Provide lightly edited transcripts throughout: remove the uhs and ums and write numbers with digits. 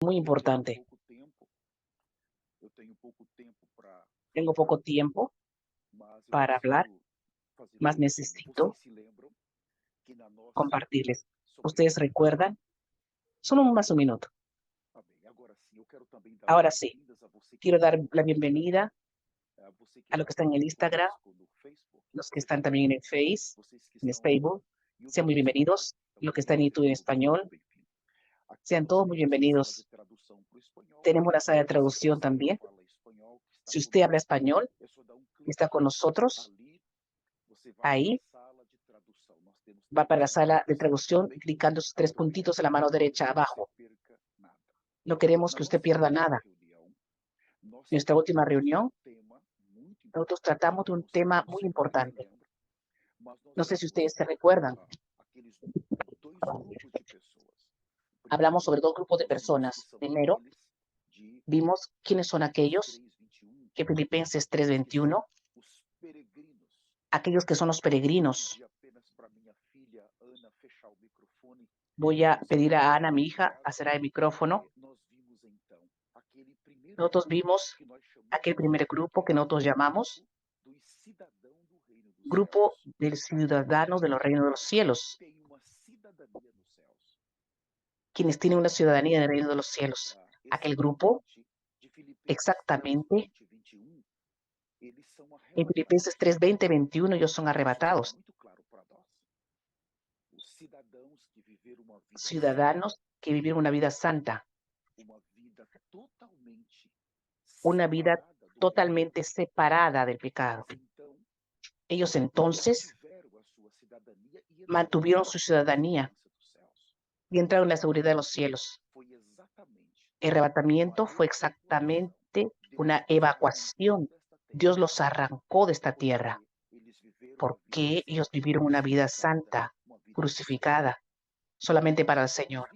muy importante. Tengo poco tiempo para hablar, más necesito compartirles. ¿Ustedes recuerdan? Solo más un minuto. Ahora sí, quiero dar la bienvenida a los que están en el Instagram, los que están también en el en el Facebook. Sean muy bienvenidos. Los que están en YouTube en español, sean todos muy bienvenidos. Tenemos una sala de traducción también. Si usted habla español y está con nosotros, ahí va para la sala de traducción clicando esos tres puntitos en la mano derecha abajo. No queremos que usted pierda nada. En nuestra última reunión, nosotros tratamos de un tema muy importante. No sé si ustedes se recuerdan. Hablamos sobre dos grupos de personas. Primero, vimos quiénes son aquellos que Filipenses 3:21, aquellos que son los peregrinos. Voy a pedir a Ana, mi hija, a cerrar el micrófono. Nosotros vimos aquel primer grupo que nosotros llamamos grupo de ciudadanos de los reinos de los cielos, quienes tienen una ciudadanía en el reino de los cielos. Aquel grupo, exactamente, en Filipenses 3:20-21, ellos son arrebatados. Ciudadanos que vivieron una vida santa, una vida totalmente separada del pecado. Ellos entonces mantuvieron su ciudadanía y entraron en la seguridad de los cielos. El arrebatamiento fue exactamente una evacuación. Dios los arrancó de esta tierra porque ellos vivieron una vida santa, crucificada, solamente para el Señor.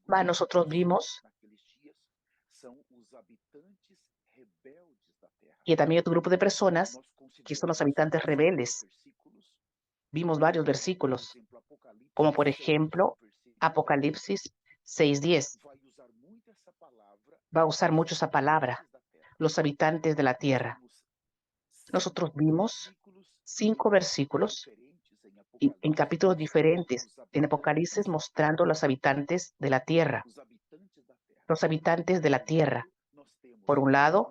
Mas nosotros vimos que también otro grupo de personas que son los habitantes rebeldes. Vimos varios versículos, como por ejemplo Apocalipsis 6:10. Va a usar mucho esa palabra, los habitantes de la tierra. Nosotros vimos 5 versículos en capítulos diferentes en Apocalipsis mostrando los habitantes de la tierra. Los habitantes de la tierra. Por un lado,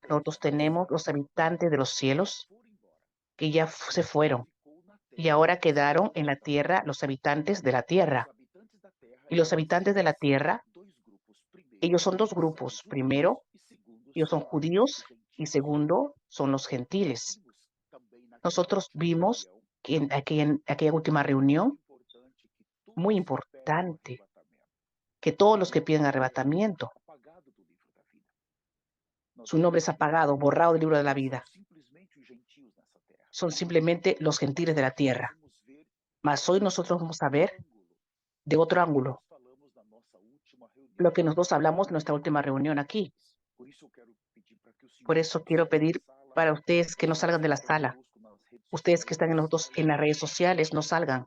nosotros tenemos los habitantes de los cielos que ya se fueron y ahora quedaron en la tierra los habitantes de la tierra. Y los habitantes de la tierra, ellos son dos grupos. Primero, ellos son judíos y segundo, son los gentiles. Nosotros vimos que en aquella última reunión, muy importante, que todos los que piden arrebatamiento, su nombre es apagado, borrado del libro de la vida. Son simplemente los gentiles de la tierra. Mas hoy nosotros vamos a ver de otro ángulo lo que nosotros hablamos en nuestra última reunión aquí. Por eso quiero pedir para ustedes que no salgan de la sala. Ustedes que están en las redes sociales, no salgan.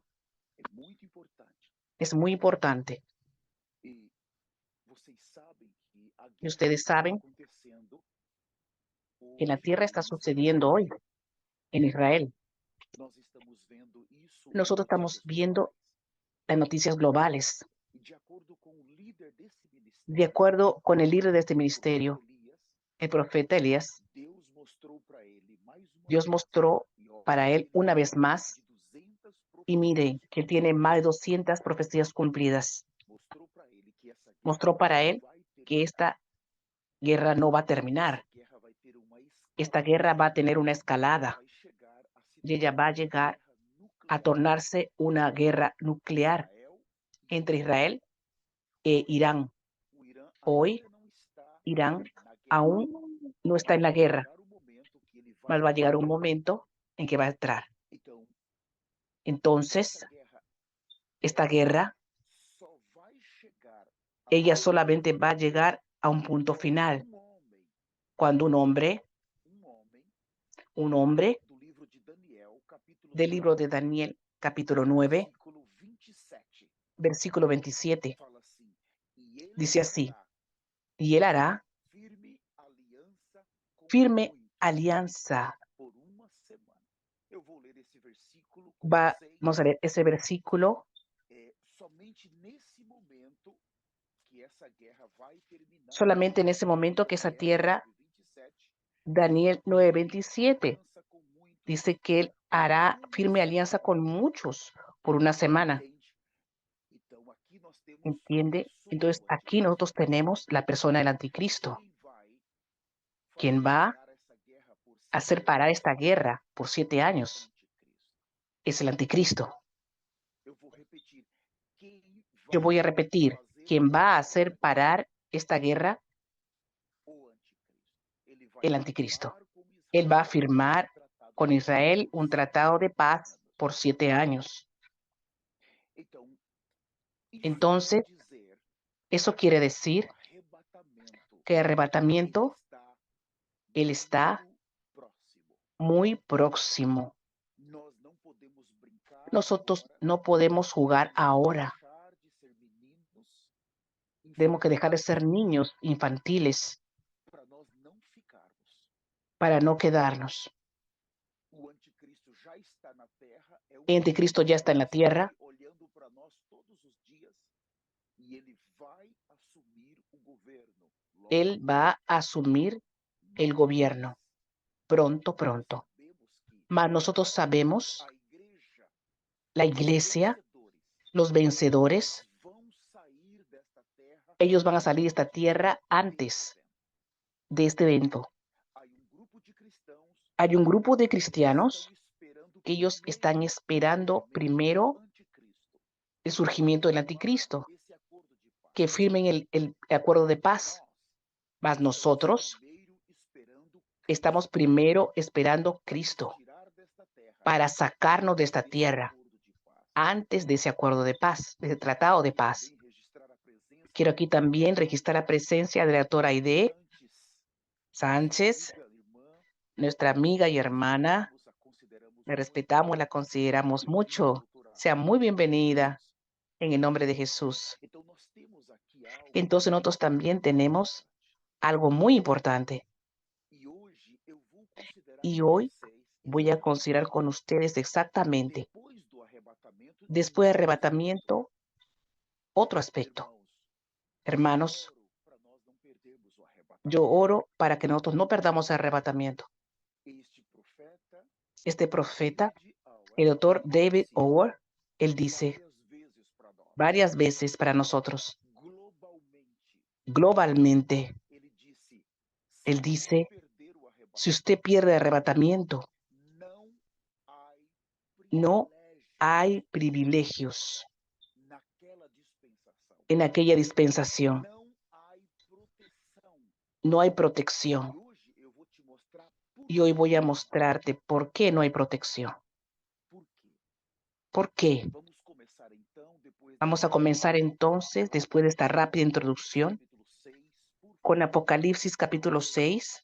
Es muy importante. Y ustedes saben que en la tierra está sucediendo hoy, en Israel. Nosotros estamos viendo las noticias globales. De acuerdo con el líder de este ministerio, el profeta Elías, Dios mostró para él una vez más, y mire que tiene más de 200 profecías cumplidas. Mostró para él que esta guerra no va a terminar. Esta guerra va a tener una escalada y ella va a llegar a tornarse una guerra nuclear entre Israel e Irán. Hoy, Irán aún no está en la guerra, mas va a llegar un momento en que va a entrar. Entonces, esta guerra, ella solamente va a llegar a un punto final, cuando un hombre del libro de Daniel, capítulo 9, versículo 27, Dice así, y él hará firme alianza. Vamos a leer ese versículo. Solamente en ese momento que esa tierra, Daniel 9:27, dice que él hará firme alianza con muchos por una semana. ¿Entiende? Entonces aquí nosotros tenemos la persona del anticristo, quien va a hacer parar esta guerra por 7 años. Es el anticristo. Yo voy a repetir, quien va a hacer parar esta guerra, el anticristo. Él va a firmar con Israel un tratado de paz por 7 años. Entonces, eso quiere decir que el arrebatamiento, él está muy próximo. Nosotros no podemos jugar ahora. Tenemos que dejar de ser niños infantiles para no quedarnos. El anticristo ya está en la tierra. Él va a asumir el gobierno pronto, pronto. Mas nosotros sabemos, la iglesia, los vencedores, ellos van a salir de esta tierra antes de este evento. Hay un grupo de cristianos que ellos están esperando primero el surgimiento del anticristo, que firmen el acuerdo de paz. Mas nosotros estamos primero esperando Cristo para sacarnos de esta tierra antes de ese acuerdo de paz, de ese tratado de paz. Quiero aquí también registrar la presencia de la doctora Aide Sánchez, nuestra amiga y hermana. La respetamos, la consideramos mucho. Sea muy bienvenida en el nombre de Jesús. Entonces nosotros también tenemos algo muy importante. Y hoy voy a considerar con ustedes exactamente, después del arrebatamiento, otro aspecto. Hermanos, yo oro para que nosotros no perdamos el arrebatamiento. Este profeta, el doctor David Howard, él dice varias veces para nosotros, globalmente, él dice, si usted pierde el arrebatamiento, no hay privilegios en aquella dispensación. No hay protección. Y hoy voy a mostrarte por qué no hay protección. ¿Por qué? Vamos a comenzar entonces, después de esta rápida introducción, con Apocalipsis capítulo 6.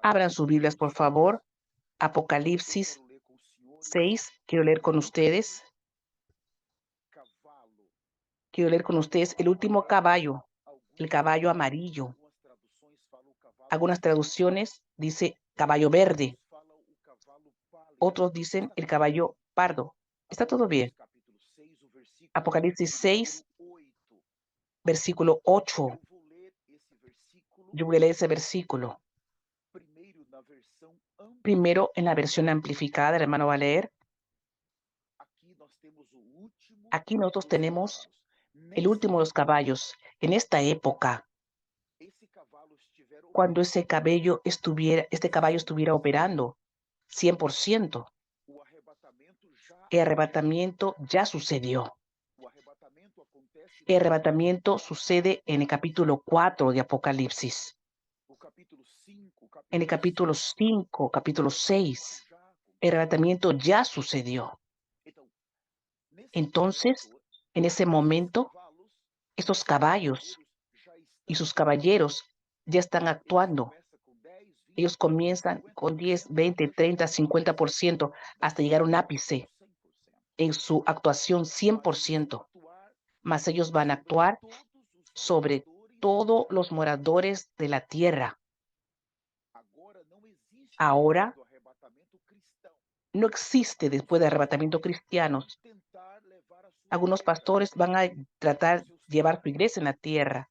Abran sus Biblias, por favor. Apocalipsis 6. Quiero leer con ustedes. Quiero leer con ustedes el último caballo, el caballo amarillo. Algunas traducciones dice caballo verde. Otros dicen el caballo pardo. ¿Está todo bien? Apocalipsis 6, versículo 8. Yo voy a leer ese versículo. Primero en la versión amplificada, el hermano va a leer. Aquí nosotros tenemos el último de los caballos. En esta época, cuando este caballo estuviera operando 100%, el arrebatamiento ya sucedió. El arrebatamiento sucede en el capítulo 4 de Apocalipsis. En el capítulo 5, capítulo 6, el arrebatamiento ya sucedió. Entonces, en ese momento, estos caballos y sus caballeros ya están actuando. Ellos comienzan con 10, 20, 30, 50% hasta llegar a un ápice en su actuación 100%. Mas ellos van a actuar sobre todos los moradores de la tierra. Ahora no existe después del arrebatamiento cristianos. Algunos pastores van a tratar de llevar su iglesia en la tierra.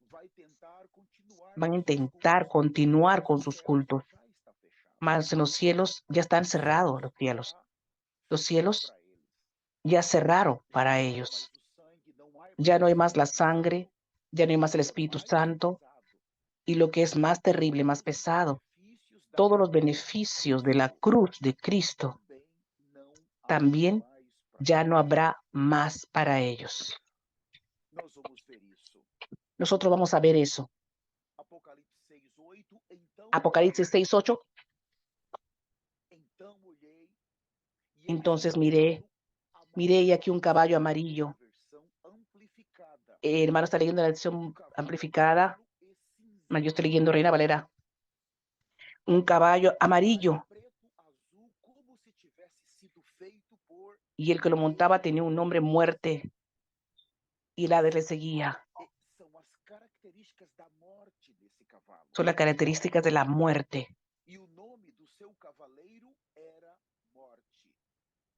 Van a intentar continuar con sus cultos. Mas en los cielos ya están cerrados los cielos. Los cielos ya cerraron para ellos. Ya no hay más la sangre, ya no hay más el Espíritu Santo. Y lo que es más terrible, más pesado, todos los beneficios de la cruz de Cristo también ya no habrá más para ellos. Nosotros vamos a ver eso. Apocalipsis 6:8. Entonces miré y aquí un caballo amarillo. Hermano está leyendo la versión amplificada. Yo estoy leyendo Reina Valera. Un caballo amarillo. Y el que lo montaba tenía un nombre, Muerte. Y el Hades le seguía. Son las características de la muerte.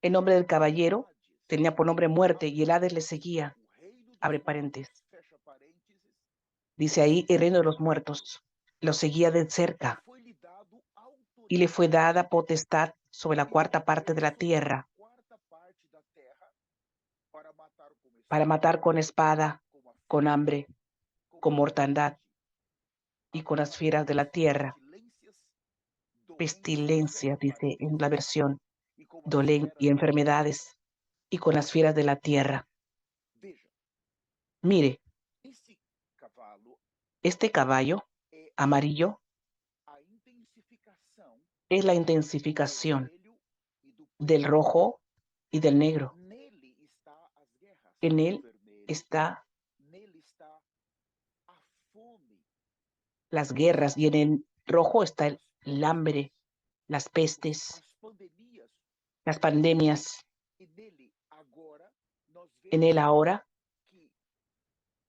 El nombre del caballero tenía por nombre Muerte y el Hades le seguía. Abre paréntesis. Dice ahí, el reino de los muertos lo seguía de cerca y le fue dada potestad sobre la cuarta parte de la tierra para matar con espada, con hambre, con mortandad y con las fieras de la tierra. Pestilencia, dice en la versión, dolén y enfermedades, y con las fieras de la tierra. Mire, este caballo amarillo es la intensificación del rojo y del negro. En él está las guerras y en el rojo está el hambre, las pestes, las pandemias. En él ahora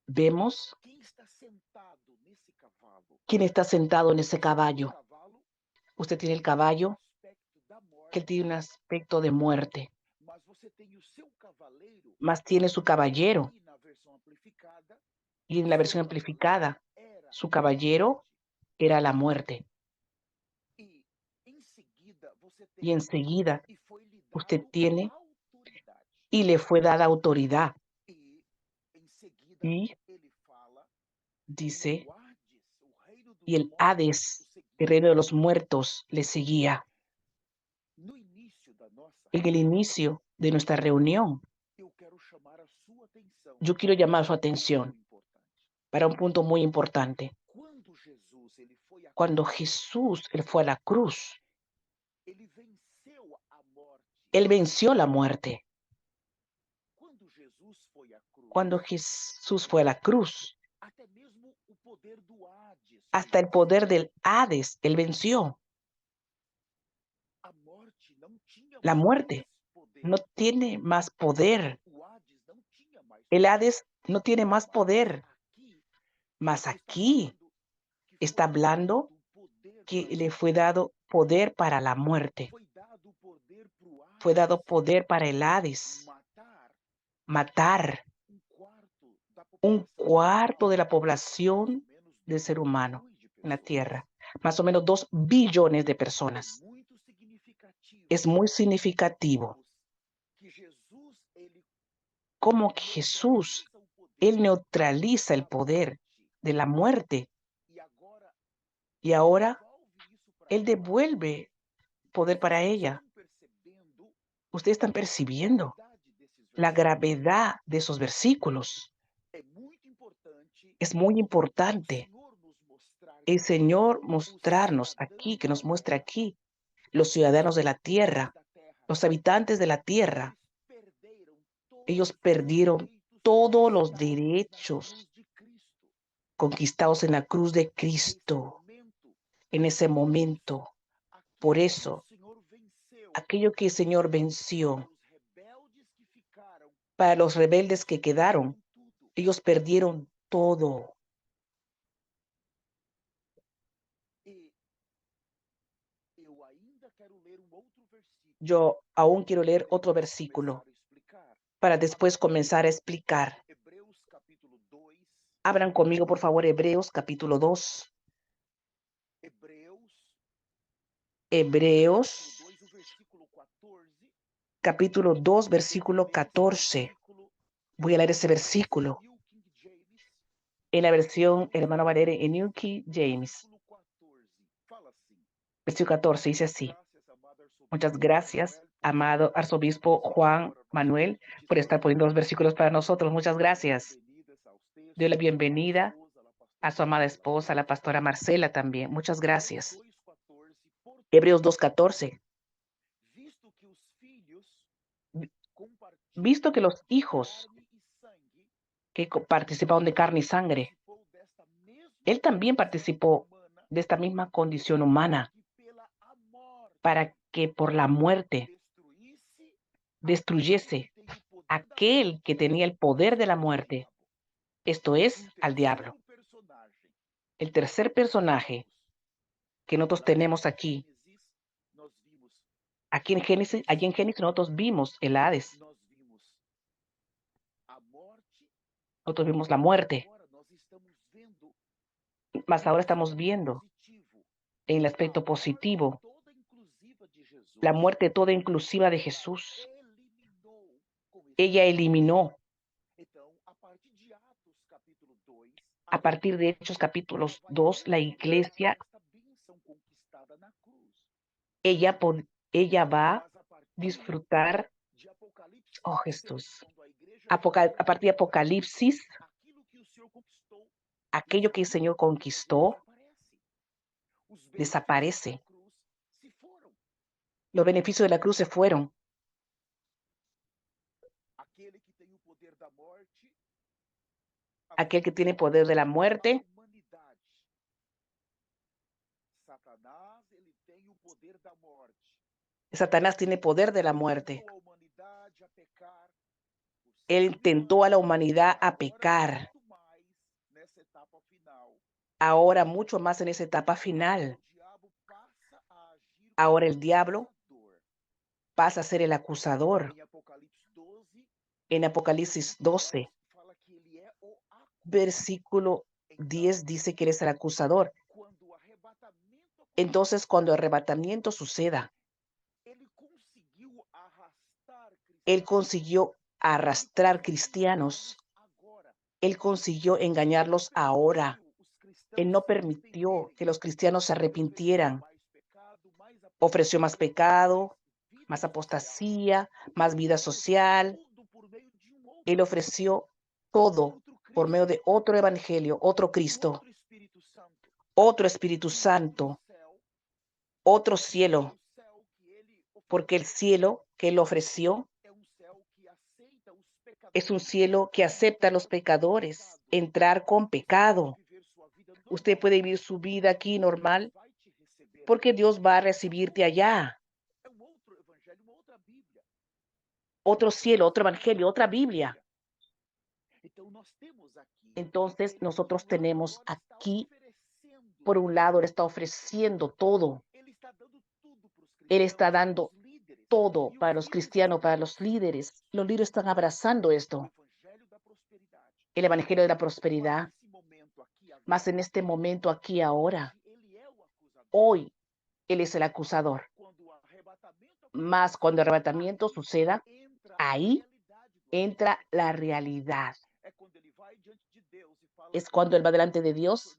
vemos quién está sentado en ese caballo. Usted tiene el caballo que tiene un aspecto de muerte, más tiene su caballero. Y en la versión amplificada, su caballero era la muerte. Y enseguida usted tiene y le fue dada autoridad. Y dice, y el Hades, el reino de los muertos, le seguía. En el inicio de nuestra reunión, yo quiero llamar su atención para un punto muy importante. Cuando Jesús él fue a la cruz, él venció la muerte. Cuando Jesús fue a la cruz, hasta el poder del Hades, él venció. La muerte no tiene más poder. El Hades no tiene más poder. Mas aquí está hablando que le fue dado poder para la muerte. Fue dado poder para el Hades. Matar un cuarto de la población del ser humano en la Tierra. Más o menos 2 billones de personas. Es muy significativo cómo que Jesús, él neutraliza el poder de la muerte y ahora él devuelve poder para ella. Ustedes están percibiendo la gravedad de esos versículos. Es muy importante el Señor mostrarnos aquí, que nos muestra aquí, los ciudadanos de la tierra, los habitantes de la tierra. Ellos perdieron todos los derechos conquistados en la cruz de Cristo en ese momento. Por eso, aquello que el Señor venció, para los rebeldes que quedaron, ellos perdieron todo. Yo aún quiero leer otro versículo para después comenzar a explicar. Abran conmigo, por favor, Hebreos capítulo 2. Hebreos capítulo 2, versículo 14. Voy a leer ese versículo en la versión hermano Valere en New King James. Versículo 14 dice así: muchas gracias, amado arzobispo Juan Manuel, por estar poniendo los versículos para nosotros. Muchas gracias. Doy la bienvenida a su amada esposa, la pastora Marcela también. Muchas gracias. Hebreos 2:14. Visto que los hijos que participaron de carne y sangre, él también participó de esta misma condición humana para que por la muerte destruyese aquel que tenía el poder de la muerte, esto es, al diablo. El tercer personaje que nosotros tenemos aquí en Génesis, allí en Génesis nosotros vimos el Hades, nosotros vimos la muerte, mas ahora estamos viendo en el aspecto positivo la muerte toda inclusiva de Jesús. Ella eliminó, a partir de Hechos capítulos 2, la iglesia, ella va a disfrutar, oh Jesús, a partir de Apocalipsis, aquello que el Señor conquistó desaparece. Los beneficios de la cruz se fueron. Aquel que tiene poder de la muerte, Satanás tiene poder de la muerte. Él tentó a la humanidad a pecar. Ahora mucho más en esa etapa final. Ahora el diablo pasa a ser el acusador. En Apocalipsis 12, versículo 10 dice que él es el acusador. Entonces, cuando el arrebatamiento suceda, él consiguió arrastrar cristianos. Él consiguió engañarlos ahora. Él no permitió que los cristianos se arrepintieran. Ofreció más pecado, más apostasía, más vida social. Él ofreció todo por medio de otro evangelio, otro Cristo, otro Espíritu Santo, otro cielo, porque el cielo que él ofreció es un cielo que acepta a los pecadores, entrar con pecado. Usted puede vivir su vida aquí normal porque Dios va a recibirte allá. Otro cielo, otro evangelio, otra Biblia. Entonces nosotros tenemos aquí, por un lado, él está ofreciendo todo. Él está dando todo para los cristianos, para los líderes. Los líderes están abrazando esto, el evangelio de la prosperidad. Más en este momento aquí ahora, hoy, él es el acusador. Más cuando el arrebatamiento suceda, ahí entra la realidad. Es cuando él va delante de Dios.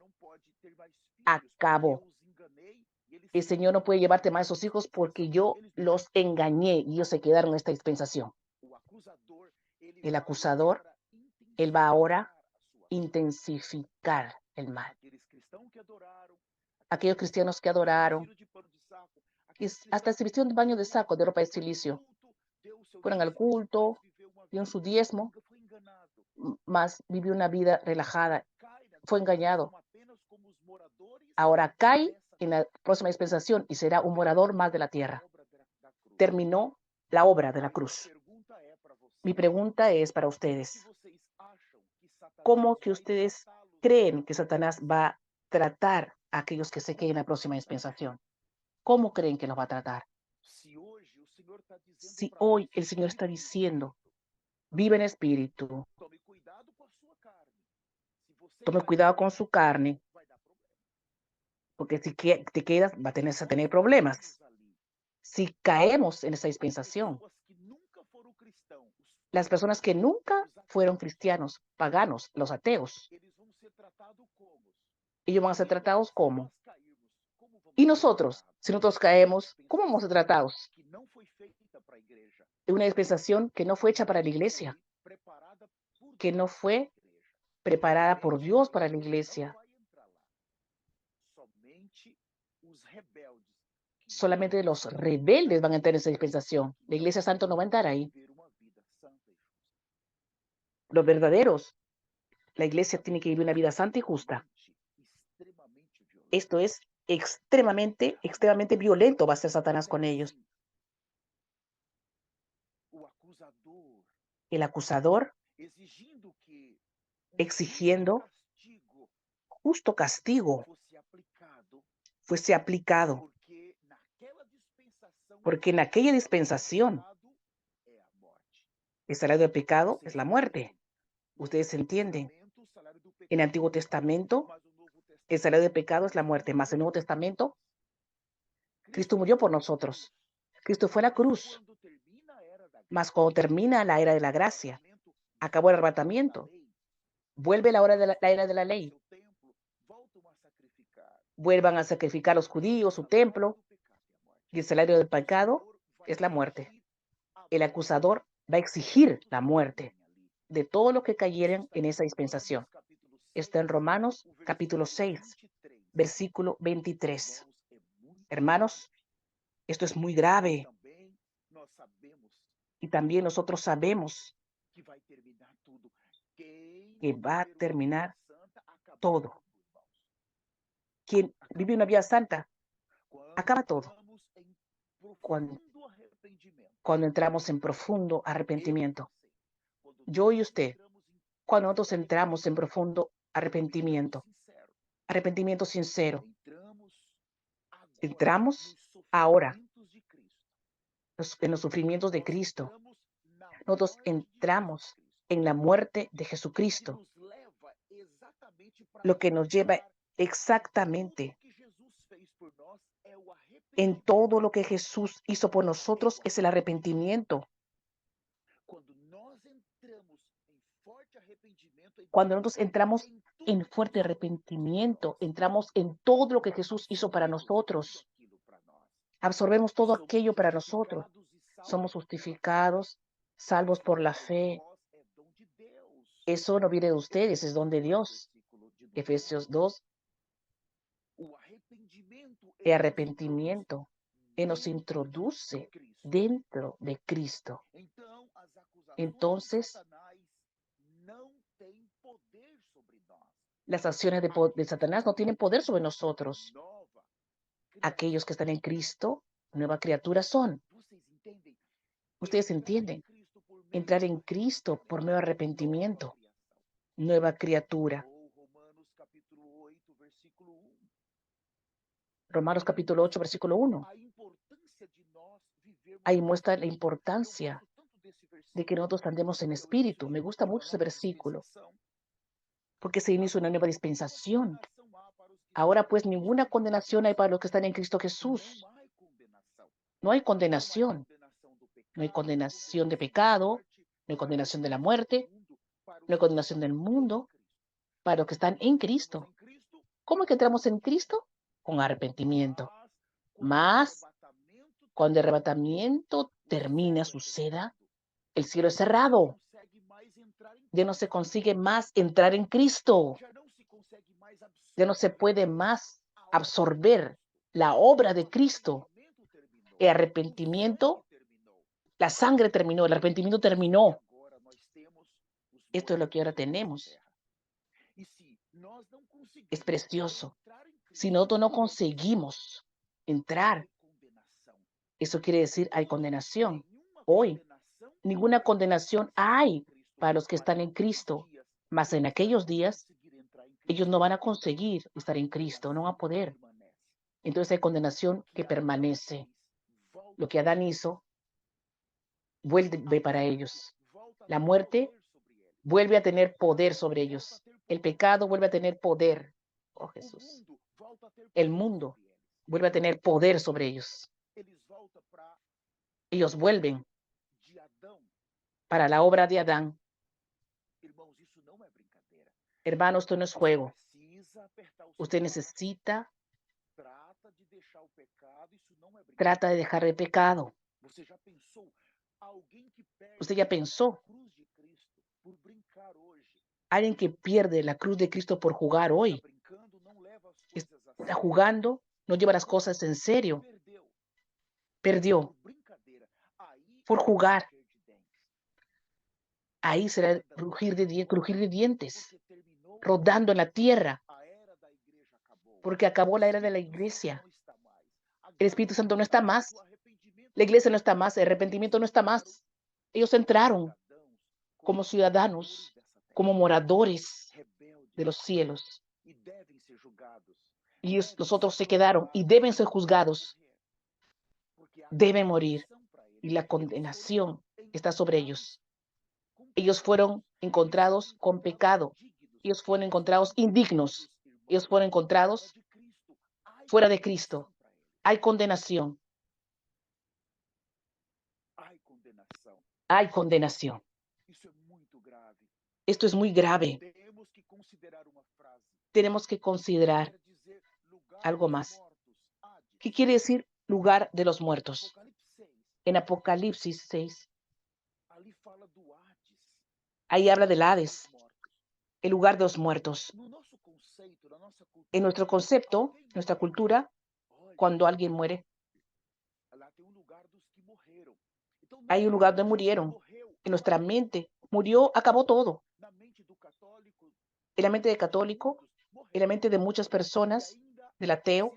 Acabó. El Señor no puede llevarte más a esos hijos porque yo los engañé y ellos se quedaron en esta dispensación. El acusador, él va ahora a intensificar el mal. Aquellos cristianos que adoraron, hasta se vistieron de baño de saco, de ropa de silicio, fueron al culto, dieron su diezmo, mas vivió una vida relajada, fue engañado. Ahora cae en la próxima dispensación y será un morador más de la tierra. Terminó la obra de la cruz. Mi pregunta es para ustedes: ¿cómo que ustedes creen que Satanás va a tratar a aquellos que se queden en la próxima dispensación? ¿Cómo creen que los va a tratar? Si hoy el Señor está diciendo, vive en espíritu, tome cuidado con su carne, porque si te quedas, vas a tener problemas. Si caemos en esa dispensación, las personas que nunca fueron cristianos, paganos, los ateos, ellos van a ser tratados como. Y nosotros, si nosotros caemos, ¿cómo vamos a ser tratados? En una dispensación que no fue hecha para la iglesia, que no fue preparada por Dios para la iglesia. Solamente los rebeldes van a entrar en esa dispensación. La iglesia santa no va a entrar ahí. Los verdaderos, la iglesia tiene que vivir una vida santa y justa. Esto es extremadamente violento, va a ser Satanás con ellos. El acusador exigiendo justo castigo fuese aplicado, porque en aquella dispensación el salario del pecado es la muerte. Ustedes entienden. En el Antiguo Testamento el salario del pecado es la muerte, más en el Nuevo Testamento Cristo murió por nosotros. Cristo fue a la cruz. Mas cuando termina la era de la gracia, acabó el arrebatamiento, vuelve la era de la ley. Vuelvan a sacrificar los judíos, su templo, y el salario del pecado es la muerte. El acusador va a exigir la muerte de todos los que cayeran en esa dispensación. Está en Romanos capítulo 6, versículo 23. Hermanos, esto es muy grave. Y también nosotros sabemos que va a terminar todo. Quien vive una vida santa, acaba todo. Cuando entramos en profundo arrepentimiento. Yo y usted, cuando nosotros entramos en profundo arrepentimiento sincero, entramos ahora en los sufrimientos de Cristo. Nosotros entramos en la muerte de Jesucristo, lo que nos lleva exactamente en todo lo que Jesús hizo por nosotros es el arrepentimiento. Cuando nosotros entramos en fuerte arrepentimiento, entramos en todo lo que Jesús hizo para nosotros. Absorbemos todo aquello para nosotros. Somos justificados, salvos por la fe. Eso no viene de ustedes, es don de Dios. Efesios 2. El arrepentimiento que nos introduce dentro de Cristo. Entonces, las acciones de Satanás no tienen poder sobre nosotros. Aquellos que están en Cristo, nueva criatura son. Ustedes entienden. Entrar en Cristo por nuevo arrepentimiento, nueva criatura. Romanos capítulo 8, versículo 1. Ahí muestra la importancia de que nosotros andemos en espíritu. Me gusta mucho ese versículo, porque se inicia una nueva dispensación. Ahora pues ninguna condenación hay para los que están en Cristo Jesús. No hay condenación. No hay condenación de pecado, no hay condenación de la muerte, no hay condenación del mundo para los que están en Cristo. ¿Cómo es que entramos en Cristo? Con arrepentimiento. Mas, cuando el arrebatamiento termina, suceda, el cielo es cerrado. Ya no se consigue más entrar en Cristo. Ya no se puede más absorber la obra de Cristo. El arrepentimiento, la sangre terminó, el arrepentimiento terminó. Esto es lo que ahora tenemos. Es precioso. Si nosotros no conseguimos entrar, eso quiere decir hay condenación. Hoy, ninguna condenación hay para los que están en Cristo, mas en aquellos días Ellos no van a conseguir estar en Cristo, no van a poder. Entonces hay condenación que permanece. Lo que Adán hizo vuelve para ellos. La muerte vuelve a tener poder sobre ellos. El pecado vuelve a tener poder. Oh Jesús. El mundo vuelve a tener poder sobre ellos. Ellos vuelven para la obra de Adán. Hermanos, esto no es juego. Usted necesita, trata de dejar el pecado. Usted ya pensó, alguien que pierde la cruz de Cristo por jugar hoy, está jugando, no lleva las cosas en serio, perdió por jugar. Ahí será el crujir de dientes, rodando en la tierra, porque acabó la era de la iglesia. El Espíritu Santo no está más. La iglesia no está más. El arrepentimiento no está más. Ellos entraron como ciudadanos, como moradores de los cielos. Y los otros se quedaron y deben ser juzgados. Deben morir. Y la condenación está sobre ellos. Ellos fueron encontrados con pecado. Ellos fueron encontrados indignos. Ellos fueron encontrados fuera de Cristo. Hay condenación. Hay condenación. Esto es muy grave. Tenemos que considerar algo más. ¿Qué quiere decir lugar de los muertos? En Apocalipsis 6, ahí habla del Hades, el lugar de los muertos. En nuestro concepto, nuestra cultura, cuando alguien muere, hay un lugar donde murieron. En nuestra mente murió, acabó todo. En la mente del católico, en la mente de muchas personas, del ateo,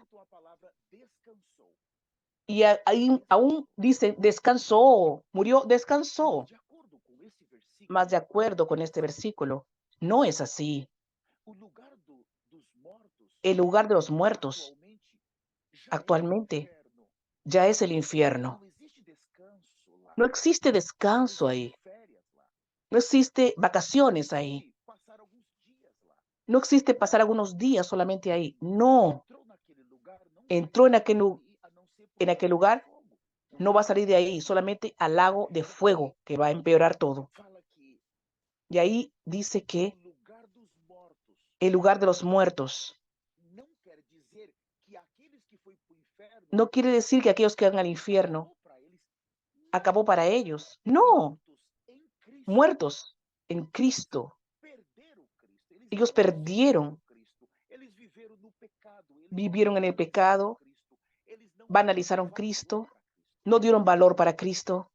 y ahí aún dicen, descansó, murió, descansó. Más de acuerdo con este versículo, no es así. El lugar de los muertos actualmente ya es el infierno. No existe descanso ahí. No existe vacaciones ahí. No existe pasar algunos días solamente ahí. No. Entró en aquel lugar, no va a salir de ahí, solamente al lago de fuego que va a empeorar todo. Y ahí dice que el lugar de los muertos no quiere decir que aquellos que van al infierno acabó para ellos. No. Muertos en Cristo. Ellos perdieron, vivieron en el pecado, banalizaron Cristo, no dieron valor para Cristo.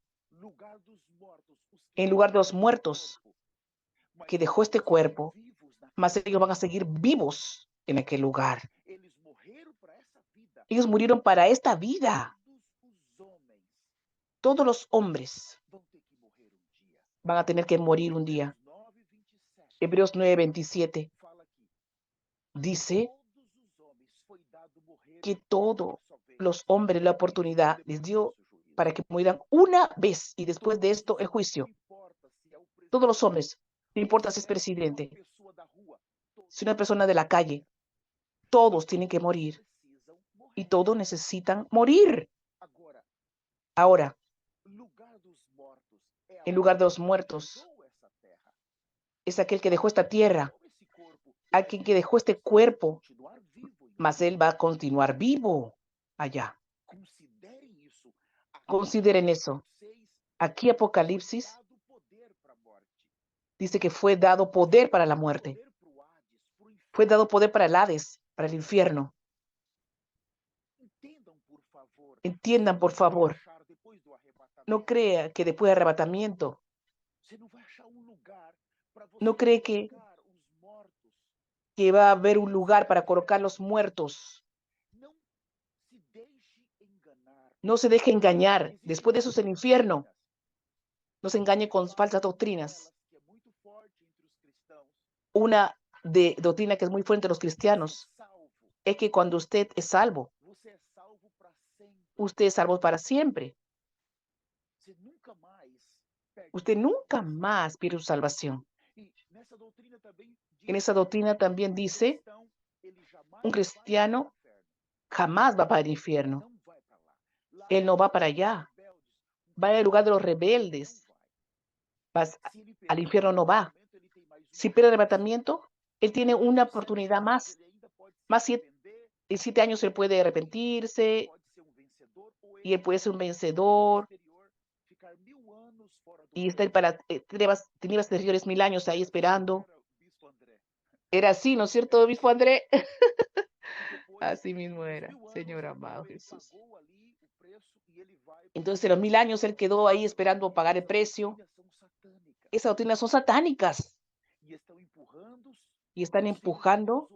En lugar de los muertos que dejó este cuerpo, mas ellos van a seguir vivos en aquel lugar. Ellos murieron para esta vida. Todos los hombres van a tener que morir un día. Hebreos 9:27 dice que todos los hombres la oportunidad les dio para que murieran una vez y después de esto el juicio. Todos los hombres, no importa si es presidente, si una persona de la calle, todos tienen que morir y todos necesitan morir. Ahora, en lugar de los muertos, es aquel que dejó esta tierra, aquel que dejó este cuerpo, mas él va a continuar vivo allá. Consideren eso. Aquí Apocalipsis dice que fue dado poder para la muerte. Fue dado poder para el Hades, para el infierno. Entiendan, por favor. No crea que después del arrebatamiento, no cree que va a haber un lugar para colocar los muertos. No se deje engañar. Después de eso es el infierno. No se engañe con falsas doctrinas. Una de doctrina que es muy fuerte en los cristianos es que cuando usted es salvo para siempre. Usted nunca más pierde su salvación. En esa doctrina también dice, un cristiano jamás va para el infierno. Él no va para allá. Va al lugar de los rebeldes. Al infierno no va. Si pierde el arrebatamiento, él tiene una oportunidad más. En 7 años él puede arrepentirse y él puede ser un vencedor y estar para tinieblas exteriores 1000 años ahí esperando. Era así, ¿no es cierto, obispo André? Así mismo era, Señor amado Jesús. Entonces, en los 1000 años él quedó ahí esperando pagar el precio. Esas doctrinas son satánicas y están empujando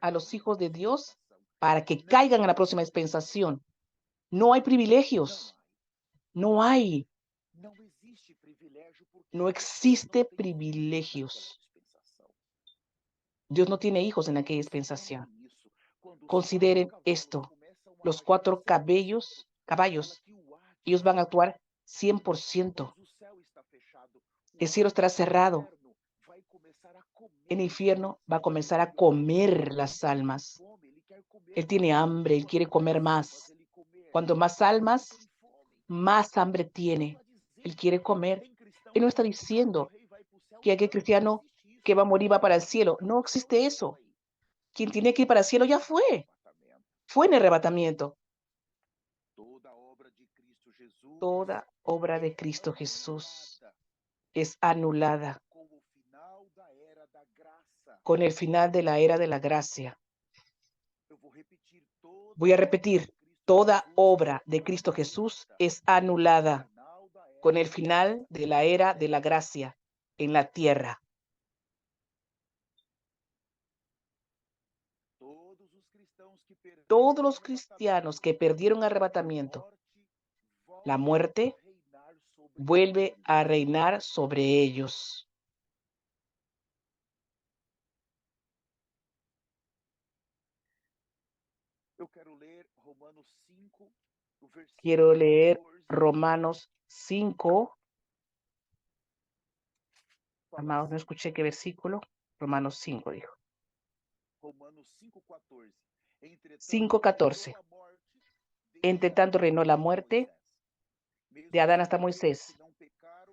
a los hijos de Dios para que caigan en la próxima dispensación. No hay privilegios. No hay. No existe privilegios. Dios no tiene hijos en aquella dispensación. Consideren esto. Los 4 caballos, ellos van a actuar 100%. El cielo estará cerrado. El infierno va a comenzar a comer las almas. Él tiene hambre, él quiere comer más. Cuanto más almas, más hambre tiene. Él quiere comer. Él no está diciendo que aquel cristiano que va a morir va para el cielo. No existe eso. Quien tiene que ir para el cielo ya fue. Fue en el arrebatamiento. Toda obra de Cristo Jesús es anulada con el final de la era de la gracia. Voy a repetir, toda obra de Cristo Jesús es anulada con el final de la era de la gracia en la tierra. Todos los cristianos que perdieron arrebatamiento, la muerte vuelve a reinar sobre ellos. Quiero leer Romanos 5. Amados, no escuché qué versículo. Romanos 5 dijo. 5:14. Entre tanto reinó la muerte de Adán hasta Moisés,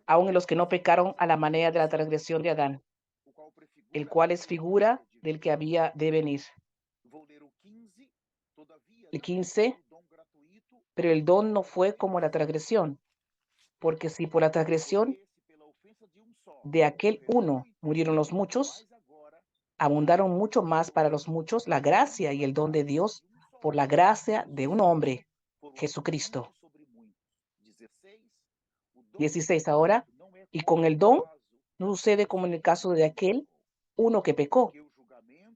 aun en los que no pecaron a la manera de la transgresión de Adán, el cual es figura del que había de venir. El 15. Pero el don no fue como la transgresión, porque si por la transgresión de aquel uno murieron los muchos, abundaron mucho más para los muchos la gracia y el don de Dios por la gracia de un hombre, Jesucristo. 16 ahora, y con el don no sucede como en el caso de aquel uno que pecó,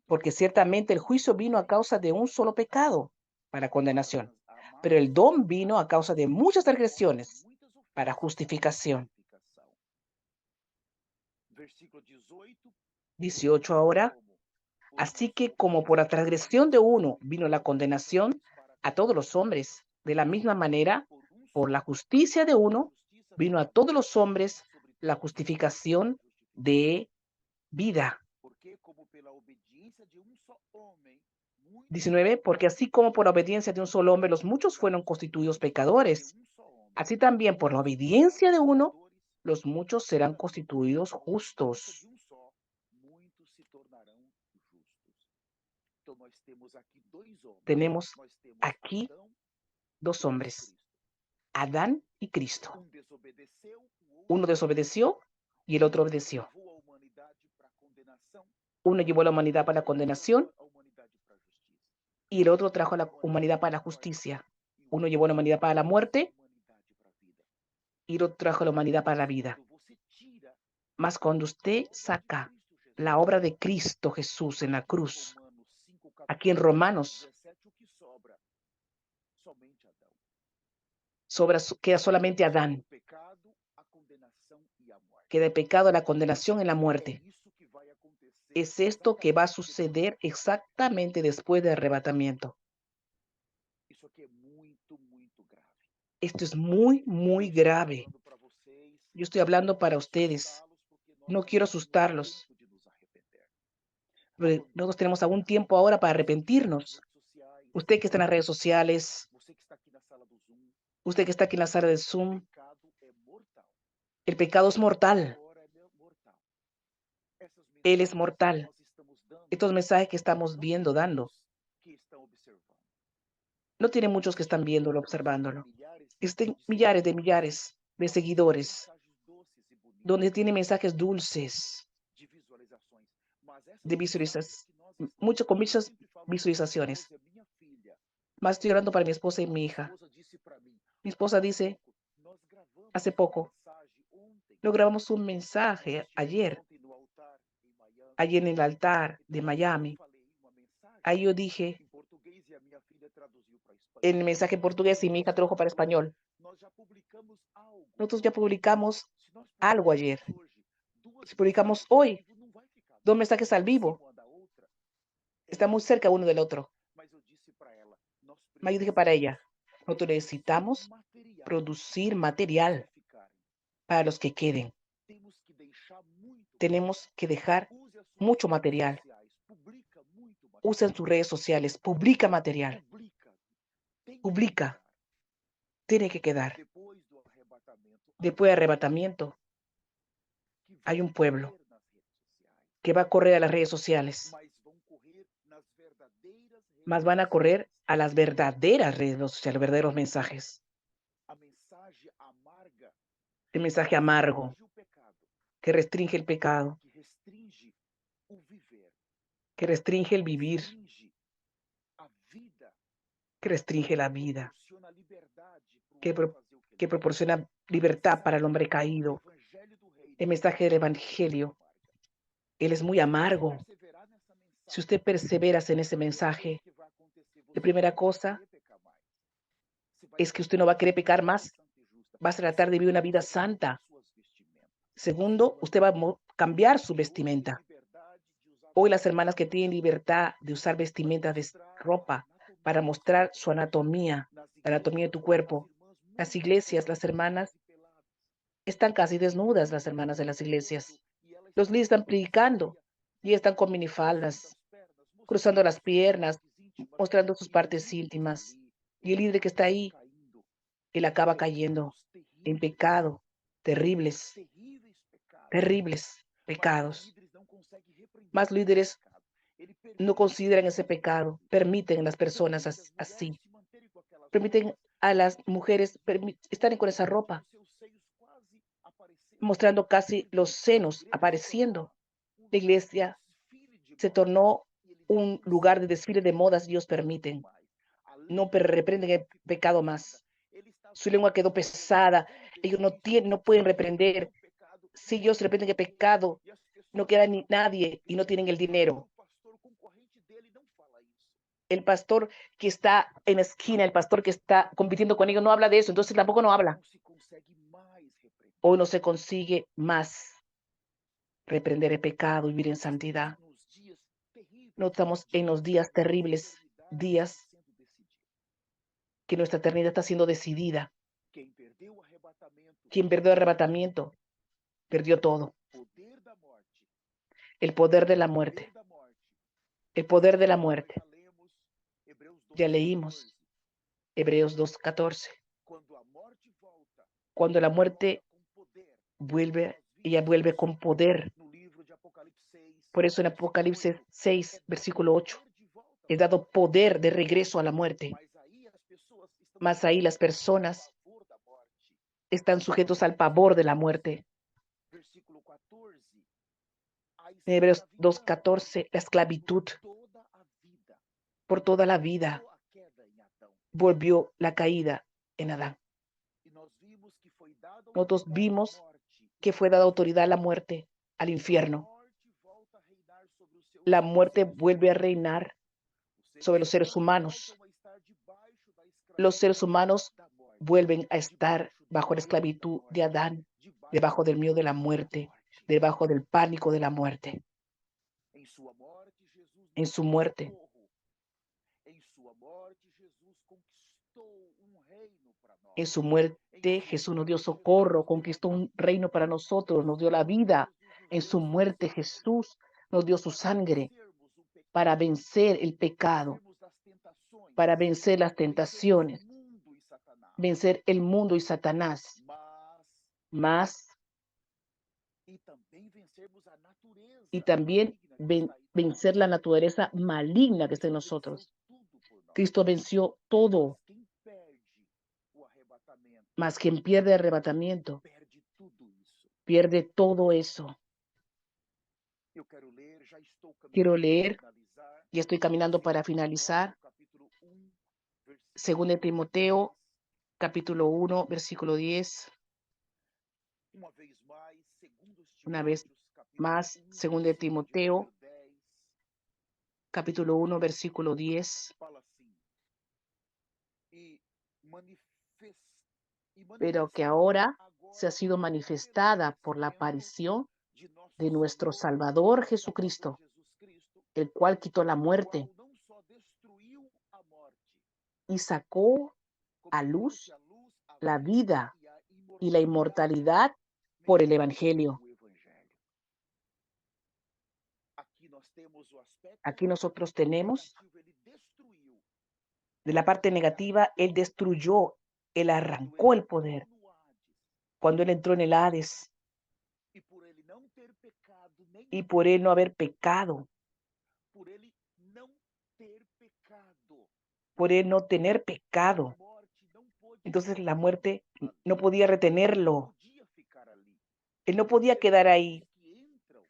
porque ciertamente el juicio vino a causa de un solo pecado, para condenación, pero el don vino a causa de muchas transgresiones, para justificación. 18 ahora, así que como por la transgresión de uno vino la condenación a todos los hombres, de la misma manera, por la justicia de uno vino a todos los hombres la justificación de vida. 19, porque así como por la obediencia de un solo hombre los muchos fueron constituidos pecadores, así también por la obediencia de uno los muchos serán constituidos justos. Tenemos aquí 2 hombres, Adán y Cristo. Uno desobedeció y el otro obedeció. Uno llevó a la humanidad para la condenación y el otro trajo a la humanidad para la justicia. Uno llevó a la humanidad para la muerte y el otro trajo a la humanidad para la vida. Mas cuando usted saca la obra de Cristo Jesús en la cruz, aquí en Romanos, queda solamente Adán. Queda el pecado, la condenación y la muerte. Es esto que va a suceder exactamente después del arrebatamiento. Esto es muy, muy grave. Yo estoy hablando para ustedes. No quiero asustarlos. Pero nosotros tenemos aún tiempo ahora para arrepentirnos. Usted que está en las redes sociales, usted que está aquí en la sala de Zoom, el pecado es mortal. Él es mortal. Estos mensajes que estamos viendo, dando, no tiene muchos que están viéndolo, observándolo. Existen millares de seguidores, donde tiene mensajes dulces de visualizaciones, con muchas visualizaciones. Más estoy hablando para mi esposa y mi hija. Mi esposa dice, hace poco, lo grabamos un mensaje ayer en el altar de Miami. Ahí yo dije, en el mensaje en portugués y mi hija tradujo para español. Nosotros ya publicamos algo ayer. Si publicamos hoy 2 mensajes al vivo, está muy cerca uno del otro. Yo dije para ella, nosotros necesitamos producir material para los que queden. Tenemos que dejar mucho material. Usen sus redes sociales, publica material. Publica. Tiene que quedar. Después del arrebatamiento, hay un pueblo que va a correr a las redes sociales, más van a correr a las verdaderas redes sociales, verdaderos mensajes. El mensaje amargo que restringe el pecado, que restringe el vivir, que restringe la vida, que proporciona libertad para el hombre caído. El mensaje del Evangelio, él es muy amargo. Si usted persevera en ese mensaje, la primera cosa es que usted no va a querer pecar más, va a tratar de vivir una vida santa. Segundo, usted va a cambiar su vestimenta. Hoy las hermanas que tienen libertad de usar vestimenta de ropa para mostrar su anatomía, la anatomía de tu cuerpo. Las iglesias, las hermanas, están casi desnudas, las hermanas de las iglesias. Los líderes están predicando y están con minifaldas, cruzando las piernas, mostrando sus partes íntimas. Y el líder que está ahí, él acaba cayendo en pecado, terribles pecados. Más líderes no consideran ese pecado, permiten a las personas así, permiten a las mujeres estar con esa ropa, mostrando casi los senos apareciendo. La iglesia se tornó un lugar de desfile de modas y ellos permiten. No reprenden el pecado más. Su lengua quedó pesada. Ellos no pueden reprender. Si ellos reprenden el pecado, no queda ni nadie y no tienen el dinero. El pastor que está en la esquina, el pastor que está compitiendo con ellos, no habla de eso, entonces tampoco no habla. Hoy no se consigue más reprender el pecado y vivir en santidad. No estamos en los días terribles, días que nuestra eternidad está siendo decidida. Quien perdió el arrebatamiento, perdió todo. El poder de la muerte. El poder de la muerte. Ya leímos Hebreos 2:14. Cuando la muerte vuelve, ella vuelve con poder. Por eso en Apocalipsis 6, versículo 8, he dado poder de regreso a la muerte. Mas ahí las personas están sujetos al pavor de la muerte. En Hebreos 2:14, la esclavitud por toda la vida volvió la caída en Adán. Nosotros vimos que fue dada autoridad a la muerte, al infierno. La muerte vuelve a reinar sobre los seres humanos. Los seres humanos vuelven a estar bajo la esclavitud de Adán, debajo del miedo de la muerte, debajo del pánico de la muerte. En su muerte, en su muerte, Jesús nos dio socorro, conquistó un reino para nosotros, nos dio la vida. En su muerte, Jesús nos dio su sangre para vencer el pecado, para vencer las tentaciones, vencer el mundo y Satanás, más y también vencer la naturaleza maligna que está en nosotros. Cristo venció todo, más quien pierde arrebatamiento, pierde todo eso. Quiero leer, y estoy caminando para finalizar, 2 Timoteo, capítulo 1, versículo 10. Una vez más, 2 Timoteo, capítulo 1, versículo 10. Pero que ahora se ha sido manifestada por la aparición de nuestro Salvador Jesucristo, el cual quitó la muerte y sacó a luz la vida y la inmortalidad por el Evangelio. Aquí nosotros tenemos, de la parte negativa, Él destruyó, Él arrancó el poder. Cuando Él entró en el Hades, y por Él no haber pecado, por Él no tener pecado, entonces la muerte no podía retenerlo. Él no podía quedar ahí,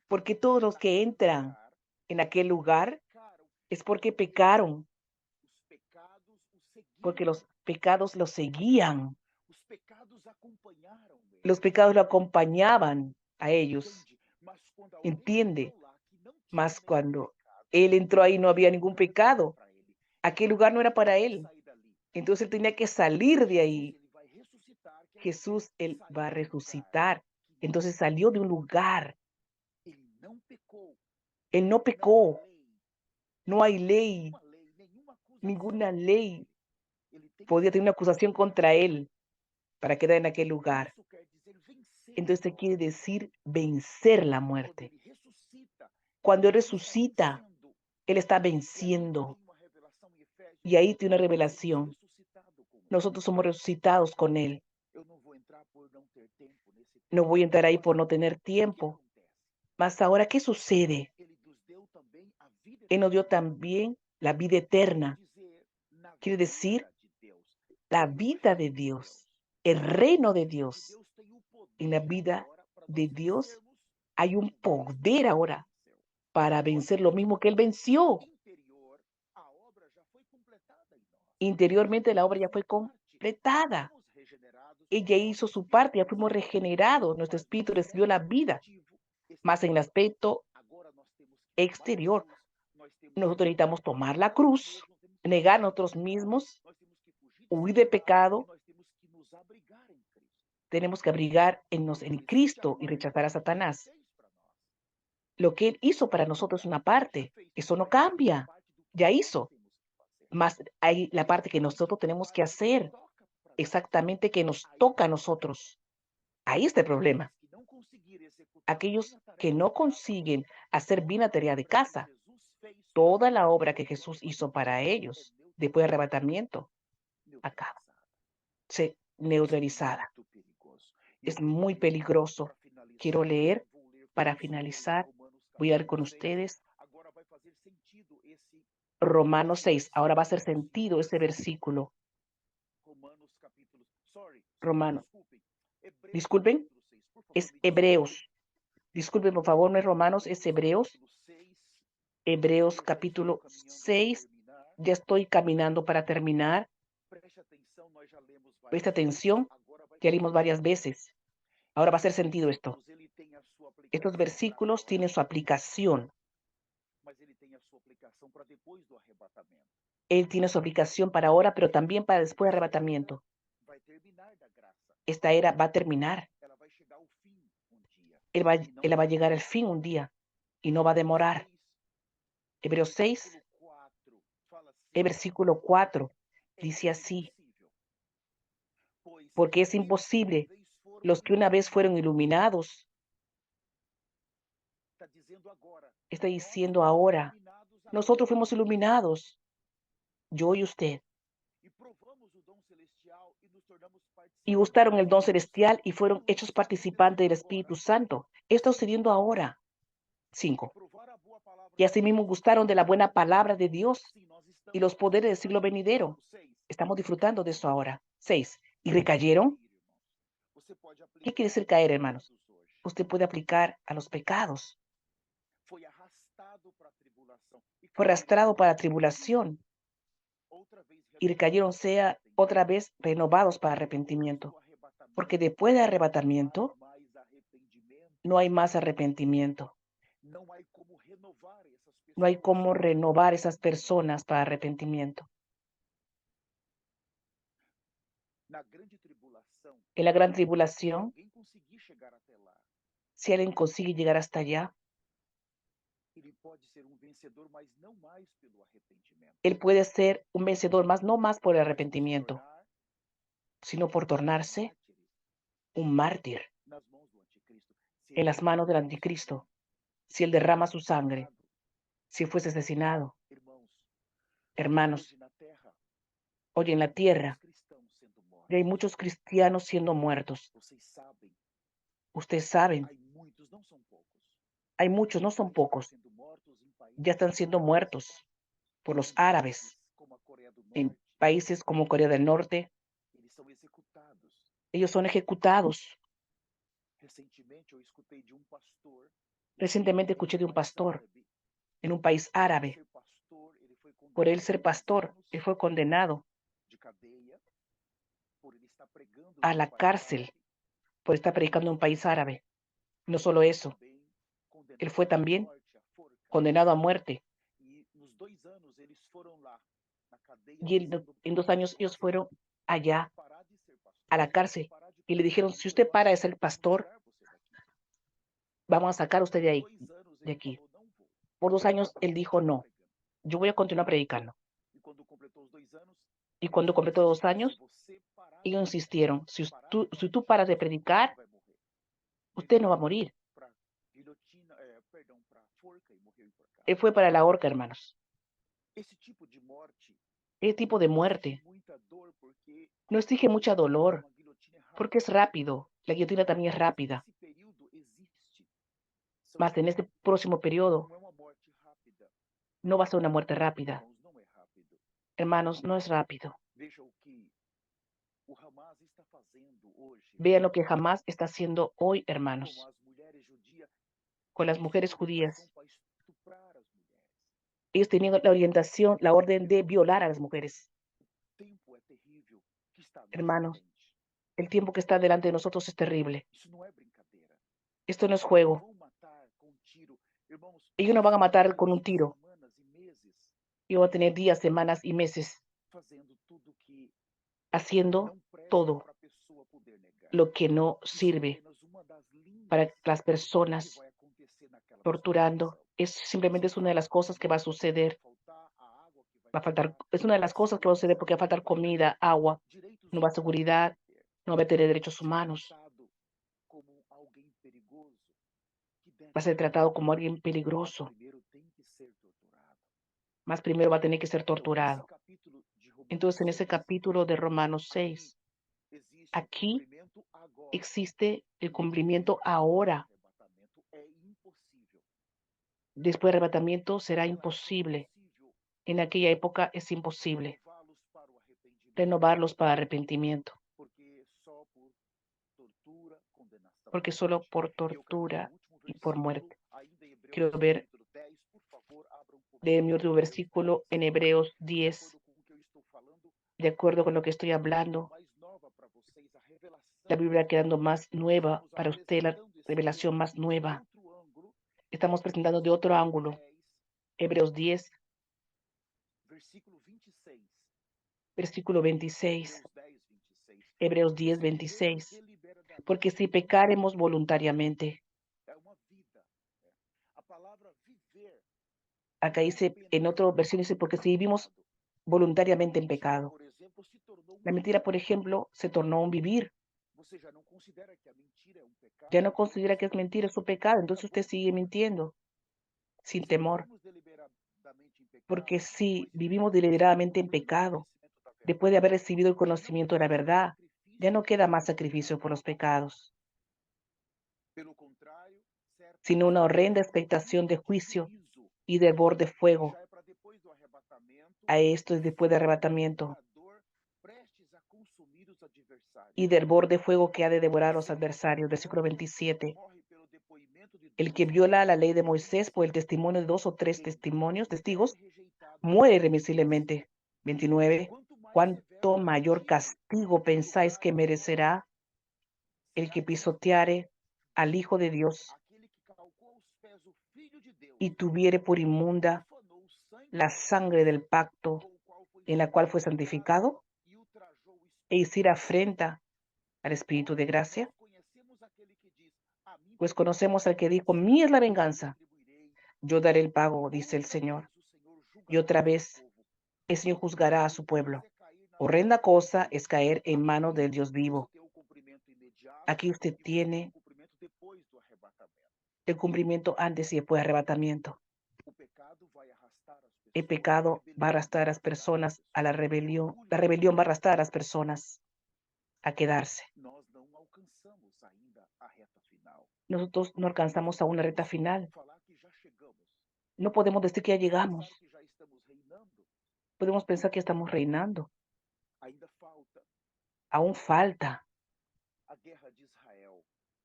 porque todos los que entran en aquel lugar es porque pecaron, porque los pecados los seguían, los pecados lo acompañaban a ellos. ¿Entiende? Mas cuando Él entró ahí no había ningún pecado. Aquel lugar no era para Él. Entonces Él tenía que salir de ahí. Jesús, Él va a resucitar. Entonces salió de un lugar. Él no pecó. No hay ley, ninguna ley podía tener una acusación contra Él para quedar en aquel lugar. Entonces quiere decir vencer la muerte. Cuando Él resucita, Él está venciendo. Y ahí tiene una revelación. Nosotros somos resucitados con Él. No voy a entrar ahí por no tener tiempo. Mas ahora, ¿qué sucede? Él nos dio también la vida eterna. Quiere decir, la vida de Dios, el reino de Dios. En la vida de Dios hay un poder ahora para vencer lo mismo que Él venció. Interiormente la obra ya fue completada. Ella hizo su parte, ya fuimos regenerados, nuestro espíritu recibió la vida. Más en el aspecto exterior, nosotros necesitamos tomar la cruz, negar a nosotros mismos, huir de pecado. Tenemos que abrigarnos en Cristo y rechazar a Satanás. Lo que Él hizo para nosotros es una parte, eso no cambia, ya hizo. Más hay la parte que nosotros tenemos que hacer, exactamente que nos toca a nosotros. Ahí está el problema. Aquellos que no consiguen hacer bien la tarea de casa, toda la obra que Jesús hizo para ellos, después del arrebatamiento, acaba, se neutralizada. Es muy peligroso. Quiero leer para finalizar. Voy a ver con ustedes Romanos 6. Ahora va a hacer sentido ese versículo. Romano. Disculpen, es Hebreos. Disculpen, por favor, no es Romanos, es Hebreos. Hebreos capítulo 6. Ya estoy caminando para terminar. Presta atención, ya leímos varias veces. Ahora va a hacer sentido esto. Estos versículos tienen su aplicación. Él tiene su aplicación para ahora, pero también para después del arrebatamiento. Esta era va a terminar. Él va a llegar al fin un día y no va a demorar. Hebreos 6, el versículo 4, dice así: porque es imposible, los que una vez fueron iluminados, está diciendo ahora, nosotros fuimos iluminados, yo y usted, y gustaron el don celestial y fueron hechos participantes del Espíritu Santo. Esto está sucediendo ahora. 5. Y asimismo gustaron de la buena palabra de Dios y los poderes del siglo venidero. Estamos disfrutando de eso ahora. 6. ¿Y recayeron? ¿Qué quiere decir caer, hermanos? Usted puede aplicar a los pecados. Fue arrastrado para tribulación y recayeron, sea otra vez renovados para arrepentimiento. Porque después de arrebatamiento no hay más arrepentimiento. No hay cómo renovar esas personas para arrepentimiento. En la gran tribulación, si alguien consigue llegar hasta allá, él puede ser un vencedor, más no más por el arrepentimiento, sino por tornarse un mártir en las manos del anticristo. Si él derrama su sangre, si fuese asesinado, hermanos, hoy en la tierra y hay muchos cristianos siendo muertos. Ustedes saben, hay muchos, no son pocos, ya están siendo muertos por los árabes en países como Corea del Norte. Ellos son ejecutados. Recientemente escuché de un pastor en un país árabe. Por él ser pastor, él fue condenado a la cárcel por estar predicando en un país árabe. No solo eso, él fue también condenado a muerte. Y en 2 años ellos fueron allá a la cárcel y le dijeron, si usted para de ser pastor, vamos a sacar a usted de ahí, de aquí. Por 2 años él dijo, no, yo voy a continuar predicando. Y cuando completó 2 años, ellos insistieron, si tú paras de predicar, usted no va a morir. Él fue para la horca, hermanos. Ese tipo de muerte no exige mucha dolor, porque es rápido. La guillotina también es rápida. Mas en este próximo periodo no va a ser una muerte rápida. Hermanos, no es rápido. Vean lo que Hamás está haciendo hoy, hermanos, con las mujeres judías. Ellos tenían la orientación, la orden de violar a las mujeres. Hermanos, el tiempo que está delante de nosotros es terrible. Esto no es juego. Ellos no van a matar con un tiro. Ellos van a tener días, semanas y meses haciendo todo lo que no sirve para las personas, torturando. Simplemente es una de las cosas que va a suceder. Va a faltar, es una de las cosas que va a suceder porque va a faltar comida, agua, no va a haber seguridad, no va a tener derechos humanos. Va a ser tratado como alguien peligroso. Más primero va a tener que ser torturado. Entonces, en ese capítulo de Romanos 6, aquí existe el cumplimiento ahora. Después del arrebatamiento será imposible. En aquella época es imposible renovarlos para arrepentimiento, porque solo por tortura y por muerte. Quiero ver de mi último versículo en Hebreos 10, de acuerdo con lo que estoy hablando. La Biblia quedando más nueva para usted, la revelación más nueva. Estamos presentando de otro ángulo. Hebreos 10, versículo 26. Hebreos 10, 26. Porque si pecaremos voluntariamente, Acá dice, en otra versión dice, porque si vivimos voluntariamente en pecado. La mentira, por ejemplo, se tornó un vivir. Ya no considera que es mentira, es su pecado. Entonces usted sigue mintiendo sin temor. Porque si vivimos deliberadamente en pecado, después de haber recibido el conocimiento de la verdad, ya no queda más sacrificio por los pecados, sino una horrenda expectación de juicio y de hervor de fuego. A esto es después del arrebatamiento y de hervor de fuego que ha de devorar a los adversarios. Versículo 27. El que viola la ley de Moisés por el testimonio de 2 o 3 testigos, muere irremisiblemente. 29. ¿Cuánto mayor castigo pensáis que merecerá el que pisoteare al Hijo de Dios y tuviere por inmunda la sangre del pacto en la cual fue santificado e hiciera afrenta al Espíritu de gracia? Pues conocemos al que dijo, mía es la venganza, yo daré el pago, dice el Señor. Y otra vez, el Señor juzgará a su pueblo. Horrenda cosa es caer en manos del Dios vivo. Aquí usted tiene el cumplimiento antes y después del arrebatamiento. El pecado va a arrastrar a las personas a la rebelión. La rebelión va a arrastrar a las personas a quedarse. Nosotros no alcanzamos a una recta final. No podemos decir que ya llegamos. Podemos pensar que estamos reinando. Aún falta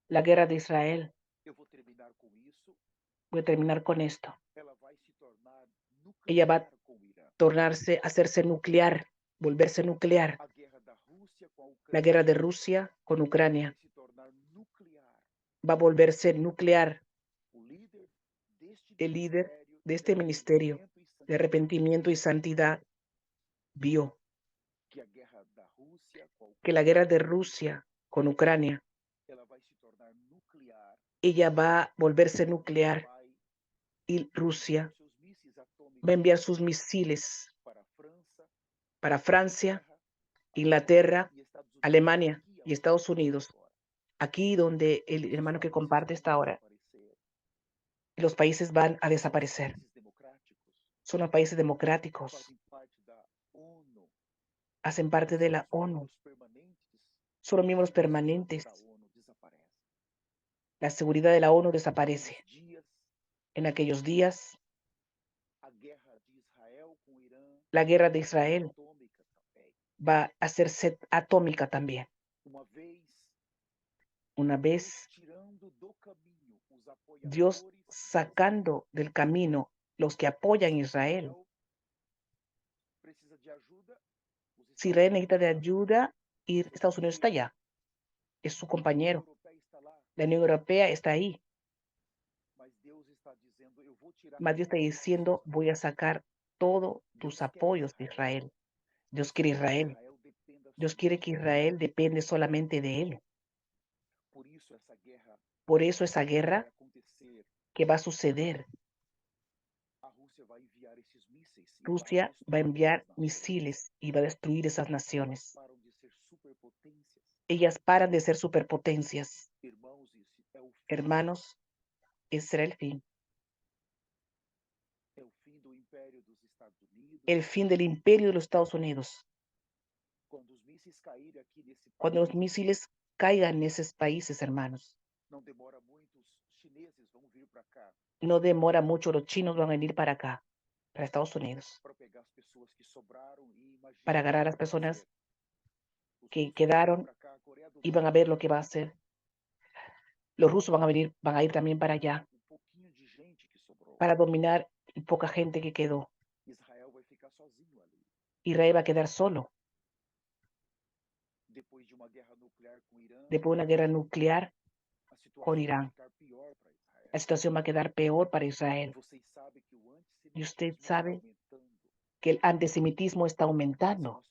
la guerra de Israel. Voy a terminar con esto. Ella va a tornarse, hacerse nuclear, volverse nuclear. La guerra de Rusia con Ucrania va a volverse nuclear. El líder de este ministerio de arrepentimiento y santidad vio que la guerra de Rusia con Ucrania, ella va a volverse nuclear y Rusia va a enviar sus misiles para Francia, Inglaterra, Alemania y Estados Unidos, aquí donde el hermano que comparte está ahora. Los países van a desaparecer. Son los países democráticos, hacen parte de la ONU, son los miembros permanentes. La seguridad de la ONU desaparece. En aquellos días, la guerra de Israel va a ser atómica también. Una vez Dios sacando del camino los que apoyan a Israel. Si Israel necesita de ayuda y Estados Unidos está allá, es su compañero. La Unión Europea está ahí. Mas Dios está diciendo, voy a sacar todos tus apoyos de Israel. Dios quiere Israel. Dios quiere que Israel depende solamente de él. Por eso esa guerra que va a suceder, Rusia va a enviar misiles y va a destruir esas naciones. Ellas paran de ser superpotencias. Hermanos, ese será el fin. El fin del imperio de los Estados Unidos. Cuando los misiles caigan en esos países, hermanos, no demora mucho, los chinos van a venir para acá, para Estados Unidos, para agarrar a las personas que quedaron y van a ver lo que va a hacer. Los rusos van a venir, van a ir también para allá, para dominar poca gente que quedó. Israel va a quedar solo. Después de una guerra nuclear con Irán, la situación va a quedar peor para Israel. Y usted sabe que el antisemitismo está aumentando.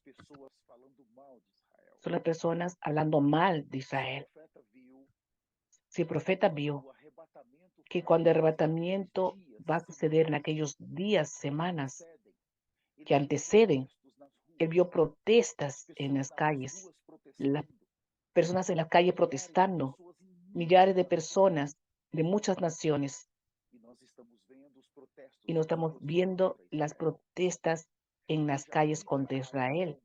Son las personas hablando mal de Israel. Si el profeta vio que cuando el arrebatamiento va a suceder en aquellos días, semanas que anteceden, él vio protestas en las calles, las personas en las calles protestando, millares de personas de muchas naciones, y no estamos viendo las protestas en las calles contra Israel.